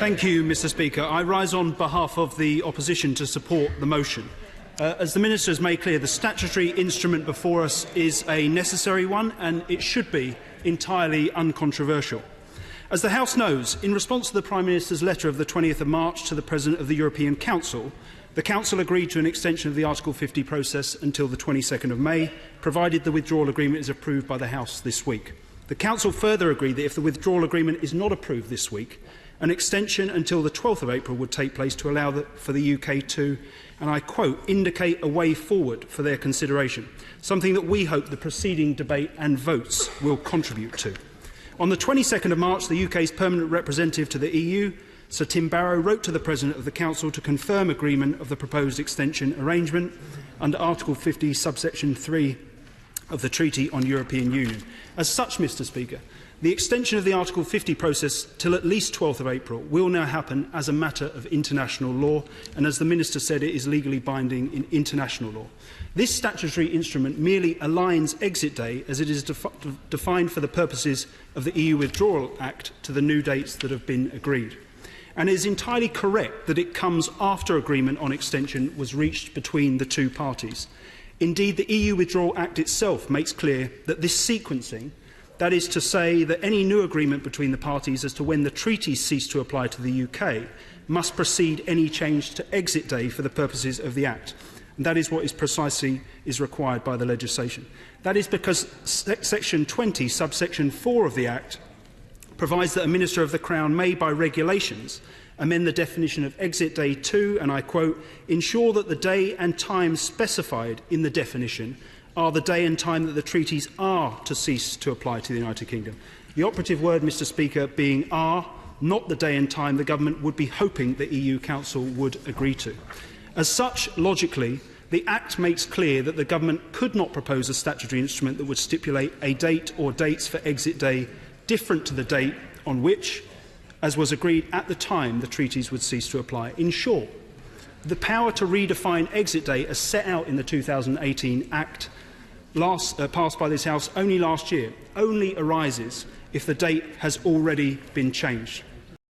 Thank you, Mr. Speaker. I rise on behalf of the opposition to support the motion. As the Minister has made clear, the statutory instrument before us is a necessary one, and it should be entirely uncontroversial. As the House knows, in response to the Prime Minister's letter of the 20th of March to the President of the European Council, the Council agreed to an extension of the Article 50 process until the 22nd of May, provided the withdrawal agreement is approved by the House this week. The Council further agreed that if the withdrawal agreement is not approved this week, an extension until the 12th of April would take place to allow for the UK to, and I quote, indicate a way forward for their consideration, something that we hope the preceding debate and votes will contribute to. On the 22nd of March, the UK's permanent representative to the EU, Sir Tim Barrow, wrote to the President of the Council to confirm agreement of the proposed extension arrangement under Article 50, subsection 3 of the Treaty on European Union. As such, Mr. Speaker, the extension of the Article 50 process till at least 12th of April will now happen as a matter of international law, and as the Minister said, it is legally binding in international law. This statutory instrument merely aligns exit day, as it is defined for the purposes of the EU Withdrawal Act, to the new dates that have been agreed. And it is entirely correct that it comes after agreement on extension was reached between the two parties. Indeed, the EU Withdrawal Act itself makes clear that this sequencing, that is to say that any new agreement between the parties as to when the treaties cease to apply to the UK, must precede any change to exit day for the purposes of the Act. And that is what is precisely required by the legislation. That is because Section 20, subsection 4 of the Act, provides that a Minister of the Crown may, by regulations, amend the definition of exit day to, and I quote, ensure that the day and time specified in the definition are the day and time that the treaties are to cease to apply to the United Kingdom. The operative word, Mr. Speaker, being are, not the day and time the Government would be hoping the EU Council would agree to. As such, logically, the Act makes clear that the Government could not propose a statutory instrument that would stipulate a date or dates for exit day different to the date on which, as was agreed at the time, the treaties would cease to apply. In short, the power to redefine exit day as set out in the 2018 Act passed by this House only last year only arises if the date has already been changed.